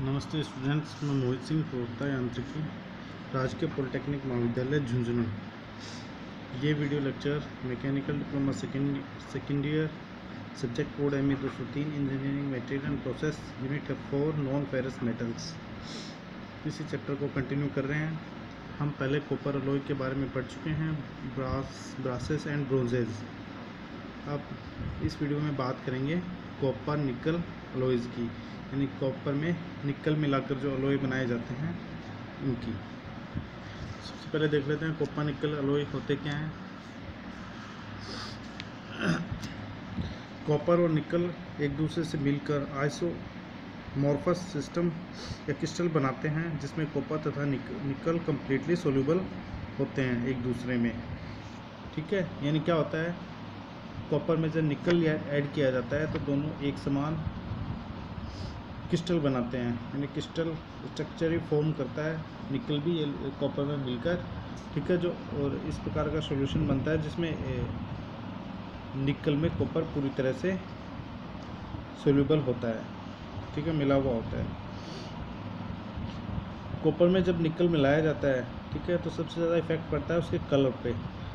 नमस्ते स्टूडेंट्स, मैं मोहित सिंह, प्रवक्ता यांत्रिकी, राजकीय पॉलिटेक्निक महाविद्यालय झुंझुनू। ये video lecture mechanical diploma second year, subject code ME 203, engineering material and process, unit 4 non ferrous metals. इसी चैप्टर को कंटिन्यू कर रहे हैं। हम पहले कॉपर अलॉय के बारे में पढ़ चुके हैं, ब्रासेस एंड ब्रोंजेज। अब इस वीडियो में बात करेंगे कॉपर निकल अलॉयज़ की, यानी कॉपर में निकल मिलाकर जो अलॉय बनाए जाते हैं उनकी। सबसे पहले देख लेते हैं कॉपर निकल अलॉय होते क्या हैं। कॉपर और निकल एक दूसरे से मिलकर आइसोमॉर्फस सिस्टम या क्रिस्टल बनाते हैं, जिसमें कॉपर तथा निकल कम्प्लीटली सोल्यूबल होते हैं एक दूसरे में। ठीक है, यानी क्या होता है, कॉपर में जब निकल ऐड किया जाता है तो दोनों एक समान क्रिस्टल बनाते हैं, यानी क्रिस्टल स्ट्रक्चर ही फॉर्म करता है निकल भी कॉपर में मिलकर। ठीक है, जो और इस प्रकार का सॉल्यूशन बनता है जिसमें निकल में कॉपर पूरी तरह से सोल्यूबल होता है। ठीक है, मिला हुआ होता है। कॉपर में जब निकल मिलाया जाता है, ठीक है, तो सबसे ज़्यादा इफेक्ट पड़ता है उसके कलर पे।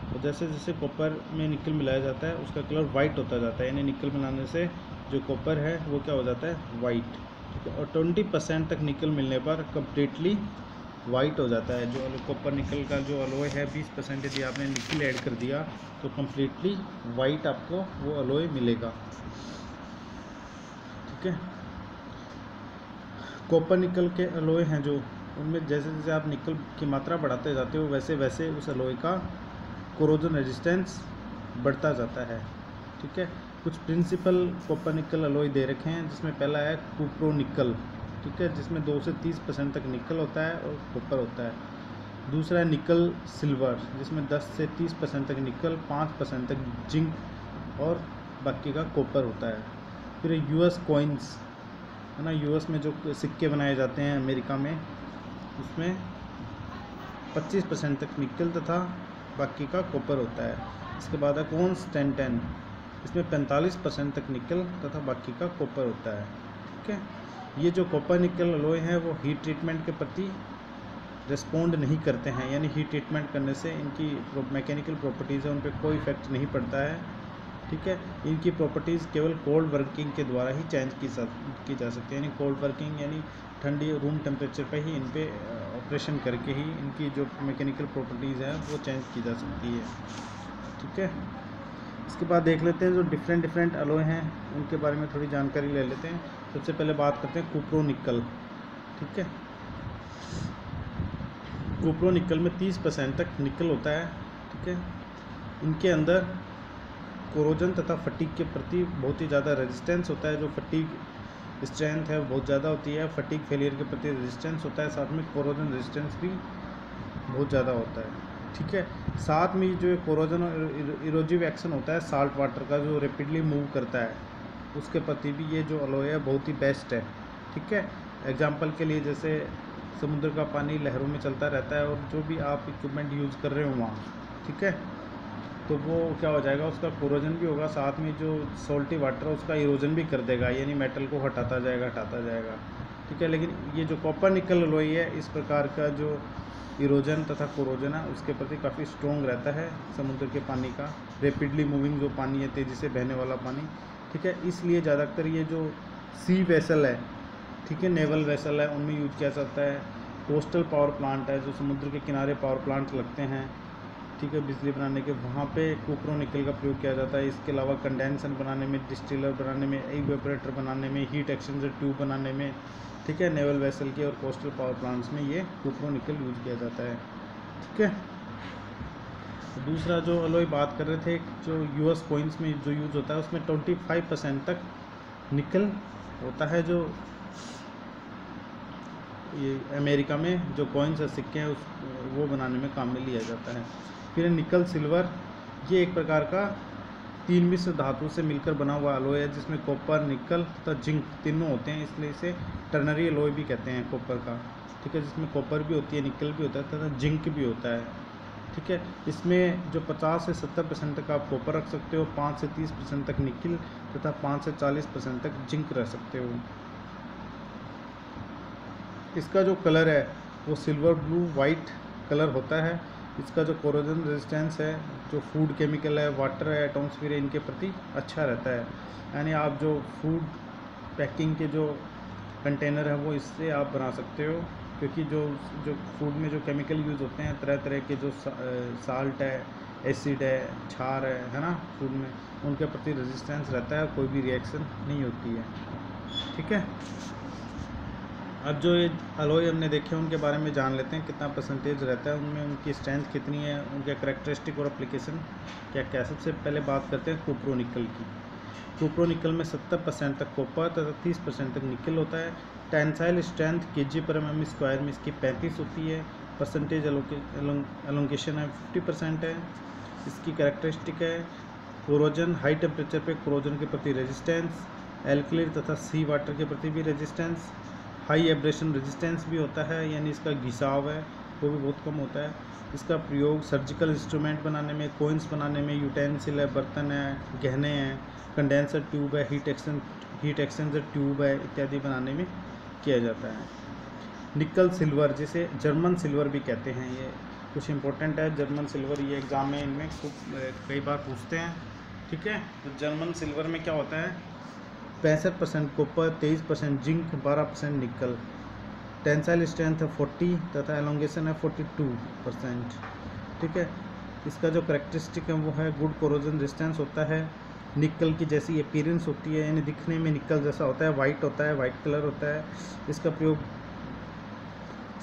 तो जैसे जैसे कॉपर में निकल मिलाया जाता है उसका कलर वाइट होता जाता है, यानी निकल मिलाने से जो कॉपर है वो क्या हो जाता है, वाइट। ठीक है, और 20% तक निकल मिलने पर कम्प्लीटली वाइट हो जाता है। जो कॉपर निकल का जो अलॉय है, 20% यदि आपने निकल ऐड कर दिया तो कम्प्लीटली वाइट आपको वो अलॉय मिलेगा। ठीक है, कॉपर निकल के अलॉय हैं जो, उनमें जैसे जैसे आप निकल की मात्रा बढ़ाते जाते हो वैसे वैसे उस अलॉय का कोरोजन रेजिस्टेंस बढ़ता जाता है। ठीक है, कुछ प्रिंसिपल कॉपर निकल अलॉय दे रखे हैं, जिसमें पहला है कुप्रो निकल। ठीक है, जिसमें 2 से 30% तक निकल होता है और कॉपर होता है। दूसरा है निकल सिल्वर, जिसमें 10 से 30% तक निकल, 5% तक जिंक और बाकी का कॉपर होता है। फिर US कॉइन्स है ना, US में जो सिक्के बनाए जाते हैं अमेरिका में, उसमें 25% तक निकल तथा बाकी का कॉपर होता है। इसके बाद है कॉन्स्टेंटाइन, इसमें 45% तक निकल तथा बाकी का कॉपर होता है। ठीक है, ये जो कॉपर निकल अलॉय हैं वो हीट ट्रीटमेंट के प्रति रिस्पोंड नहीं करते हैं, यानी हीट ट्रीटमेंट करने से इनकी मैकेनिकल प्रॉपर्टीज़ है उन पर कोई इफेक्ट नहीं पड़ता है। ठीक है, इनकी प्रॉपर्टीज़ केवल कोल्ड वर्किंग के द्वारा ही चेंज की जा सकती है, यानी कोल्ड वर्किंग यानी ठंडी रूम टेम्परेचर पे ही इन पे ऑपरेशन करके ही इनकी जो मैकेनिकल प्रॉपर्टीज़ है वो चेंज की जा सकती है। ठीक है, इसके बाद देख लेते हैं जो डिफरेंट अलॉय हैं उनके बारे में थोड़ी जानकारी ले लेते हैं। सबसे पहले बात करते हैं कुप्रो निकल। ठीक है, कुप्रो निकल में 30% तक निकल होता है। ठीक है, इनके अंदर कोरोजन तथा फटीग के प्रति बहुत ही ज़्यादा रेजिस्टेंस होता है। जो फटीग स्ट्रेंथ है वो बहुत ज़्यादा होती है, फटीग फेलियर के प्रति रेजिस्टेंस होता है, साथ में कोरोजन रेजिस्टेंस भी बहुत ज़्यादा होता है। ठीक है, साथ में जो कोरोजन और इरोजिव एक्शन होता है साल्ट वाटर का, जो रैपिडली मूव करता है, उसके प्रति भी ये जो अलॉय है बहुत ही बेस्ट है। ठीक है, एग्जांपल के लिए जैसे समुद्र का पानी लहरों में चलता रहता है और जो भी आप इक्विपमेंट यूज़ कर रहे हो वहाँ, ठीक है, तो वो क्या हो जाएगा, उसका कोरोजन भी होगा, साथ में जो सॉल्टी वाटर है उसका इरोजन भी कर देगा, यानी मेटल को हटाता जाएगा। ठीक है, लेकिन ये जो कॉपर निकल अलॉय है इस प्रकार का जो इरोजन तथा कोरोजन है उसके प्रति काफ़ी स्ट्रॉन्ग रहता है समुद्र के पानी का, रैपिडली मूविंग जो पानी है, तेज़ी से बहने वाला पानी। ठीक है, इसलिए ज़्यादातर ये जो सी वेसल है, ठीक है, नेवल वेसल है, उनमें यूज किया जाता है। कोस्टल पावर प्लांट है, जो समुद्र के किनारे पावर प्लांट लगते हैं, ठीक है, बिजली बनाने के, वहाँ पे कुप्रो निकल का प्रयोग किया जाता है। इसके अलावा कंडेंसर बनाने में, डिस्टिलर बनाने में, इवेपोरेटर बनाने में, हीट एक्सचेंजर ट्यूब बनाने में, ठीक है, नेवल वेसल के और कोस्टल पावर प्लांट्स में ये कुप्रो निकल यूज किया जाता है। ठीक है, दूसरा जो अलॉय बात कर रहे थे, जो US कॉइन्स में जो यूज होता है उसमें 25% तक निकल होता है, जो ये अमेरिका में जो कॉइन्स है, सिक्के हैं, उस वो बनाने में काम में लिया जाता है। फिर निकल सिल्वर, ये एक प्रकार का 3 मिश्र धातु से मिलकर बना हुआ अलॉय है, जिसमें कॉपर, निकल तथा जिंक तीनों होते हैं, इसलिए इसे टर्नरी अलॉय भी कहते हैं कॉपर का। ठीक है, जिसमें कॉपर भी होती है, निकल भी होता है तथा जिंक भी होता है। ठीक है, इसमें जो 50 से 70% तक आप कॉपर रख सकते हो, 5 से 30% तक निकल तथा 5 से 40% तक जिंक रख सकते हो। इसका जो कलर है वो सिल्वर ब्लू वाइट कलर होता है। इसका जो कोरोजन रेजिस्टेंस है, जो फूड केमिकल है, वाटर है, एटमॉस्फेयर है, इनके प्रति अच्छा रहता है। यानी आप जो फूड पैकिंग के जो कंटेनर है वो इससे आप बना सकते हो, क्योंकि जो जो फूड में जो केमिकल यूज़ होते हैं, तरह तरह के जो साल्ट है, एसिड है, क्षार है ना, फूड में, उनके प्रति रेजिस्टेंस रहता है, कोई भी रिएक्शन नहीं होती है। ठीक है, अब जो ये अलॉय हमने देखे उनके बारे में जान लेते हैं, कितना परसेंटेज रहता है उनमें, उनकी स्ट्रेंथ कितनी है, उनके करैक्टरिस्टिक और एप्लीकेशन क्या क्या। सबसे पहले बात करते हैं कोप्रो निकल की। कोप्रो निकल में 70% तक कॉपर तथा 30% तक निकल होता है। टेंसाइल स्ट्रेंथ kg/mm² में इसकी 35 होती है। परसेंटेज एलोंगेशन है 50% है। इसकी कैरेक्टरिस्टिक है कोरोजन, हाई टेम्परेचर पे कोरोजन के प्रति रेजिस्टेंस, एल्कली तथा सी वाटर के प्रति भी रेजिस्टेंस, हाई एब्रेशन रेजिस्टेंस भी होता है, यानी इसका घिसाव है वो भी बहुत कम होता है। इसका प्रयोग सर्जिकल इंस्ट्रूमेंट बनाने में, कोइंस बनाने में, यूटेंसिल है, बर्तन है, गहने हैं, कंडेंसर ट्यूब है, हीट एक्सचेंजर ट्यूब है, इत्यादि बनाने में किया जाता है। निकल सिल्वर, जिसे जर्मन सिल्वर भी कहते हैं, ये कुछ इंपॉर्टेंट है। जर्मन सिल्वर ये एग्ज़ाम में इनमें कई बार पूछते हैं। ठीक है, तो जर्मन सिल्वर में क्या होता है, 65% कॉपर, 23% जिंक, 12% निकल। टेंसाइल स्ट्रेंथ है 40 तथा एलोंगेशन है 42%। ठीक है, इसका जो करेक्टरिस्टिक है वो है गुड कोरोजन रेजिस्टेंस होता है, निकल की जैसी अपीयरेंस होती है, यानी दिखने में निकल जैसा होता है, वाइट होता है, वाइट कलर होता है। इसका प्रयोग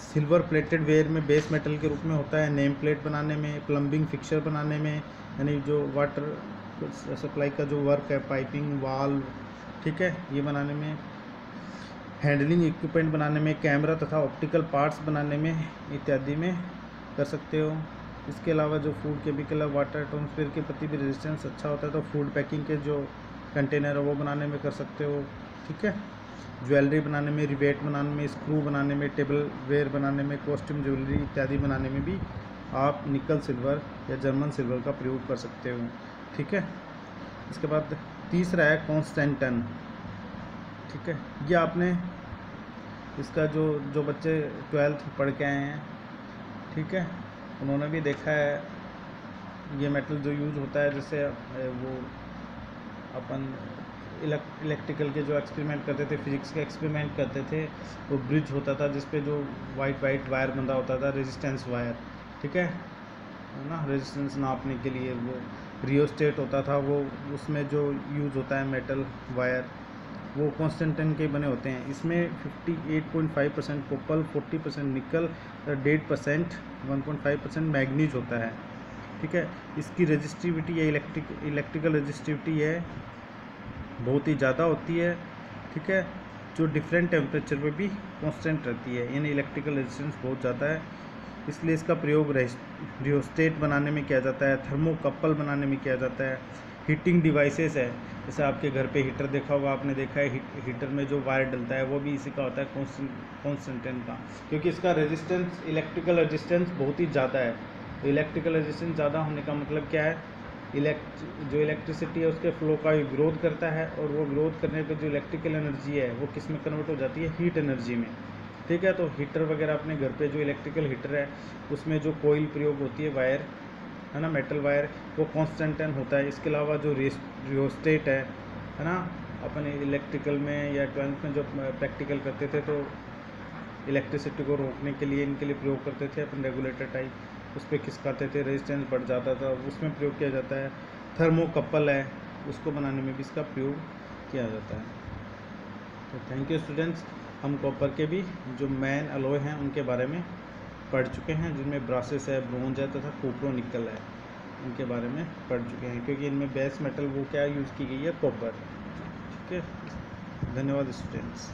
सिल्वर प्लेटेड वेयर में बेस मेटल के रूप में होता है, नेम प्लेट बनाने में, प्लम्बिंग फिक्सचर बनाने में, यानी जो वाटर सप्लाई का जो वर्क है, पाइपिंग, वाल्व, ठीक है, ये बनाने में, हैंडलिंग इक्विपमेंट बनाने में, कैमरा तथा ऑप्टिकल पार्ट्स बनाने में इत्यादि में कर सकते हो। इसके अलावा जो फूड केमिकल है, वाटर एटमॉस्फेयर के प्रति भी रेजिस्टेंस अच्छा होता है, तो फूड पैकिंग के जो कंटेनर है वो बनाने में कर सकते हो। ठीक है, ज्वेलरी बनाने में, रिवेट बनाने में, स्क्रू बनाने में, टेबल वेयर बनाने में, कॉस्ट्यूम ज्वेलरी इत्यादि बनाने में भी आप निकल सिल्वर या जर्मन सिल्वर का प्रयोग कर सकते हो। ठीक है, इसके बाद तीसरा है कॉन्स्टेंटन। ठीक है, ये आपने इसका जो बच्चे 12th पढ़ के आए हैं, ठीक है, उन्होंने भी देखा है ये मेटल जो यूज़ होता है, जैसे वो अपन इलेक्ट्रिकल के जो एक्सपेरिमेंट करते थे, फिजिक्स के एक्सपेरिमेंट करते थे, वो ब्रिज होता था जिस पे जो वाइट वायर बंधा होता था, रेजिस्टेंस वायर। ठीक है ना, रेजिस्टेंस नापने के लिए वो रियोस्टेट होता था, वो उसमें जो यूज़ होता है मेटल वायर, वो कॉन्स्टेंटन के बने होते हैं। इसमें 58.5% कॉपर, 40% निकल, 1.5% 1.5% मैग्नीज होता है। ठीक है, इसकी रेजिस्टिविटी या इलेक्ट्रिकल रेजिस्टिविटी है बहुत ही ज़्यादा होती है। ठीक है, जो डिफरेंट टेम्परेचर पे भी कांस्टेंट रहती है, यानी इलेक्ट्रिकल रेजिस्टेंस बहुत ज़्यादा है। इसलिए इसका प्रयोग रियोस्टेट बनाने में किया जाता है, थर्मोकपल बनाने में किया जाता है, हीटिंग डिवाइसेस है, जैसे आपके घर पे हीटर देखा होगा आपने, देखा है हीटर में जो वायर डलता है वो भी इसी का होता है, कॉन्स्टेंटेन का, क्योंकि इसका रेजिस्टेंस, इलेक्ट्रिकल रेजिस्टेंस बहुत ही ज़्यादा है। तो इलेक्ट्रिकल रेजिस्टेंस ज़्यादा होने का मतलब क्या है, जो इलेक्ट्रिसिटी है उसके फ्लो का विरोध करता है, और वो विरोध करने पे जो इलेक्ट्रिकल एनर्जी है वो किस में कन्वर्ट हो जाती है, हीट एनर्जी में। ठीक है, तो हीटर वगैरह अपने घर पे जो इलेक्ट्रिकल हीटर है उसमें जो कोयल प्रयोग होती है, वायर है ना, मेटल वायर, वो कॉन्स्टेंटन होता है। इसके अलावा जो रियोस्टेट है ना, अपन इलेक्ट्रिकल में या 12th में जो प्रैक्टिकल करते थे तो इलेक्ट्रिसिटी को रोकने के लिए इनके लिए प्रयोग करते थे अपन, रेगुलेटर टाइप, उस पर खिसकाते थे, रेजिस्टेंस बढ़ जाता था, उसमें प्रयोग किया जाता है। थर्मोकपल है, उसको बनाने में भी इसका प्रयोग किया जाता है। तो थैंक यू स्टूडेंट्स, हम कॉपर के भी जो मेन अलॉय हैं उनके बारे में पढ़ चुके हैं, जिनमें ब्रासिस है, ब्रोंज है तथा कोप्रो निकल है, इनके बारे में पढ़ चुके हैं, क्योंकि इनमें बेस मेटल वो क्या यूज़ की गई है, कॉपर। ठीक है, धन्यवाद स्टूडेंट्स।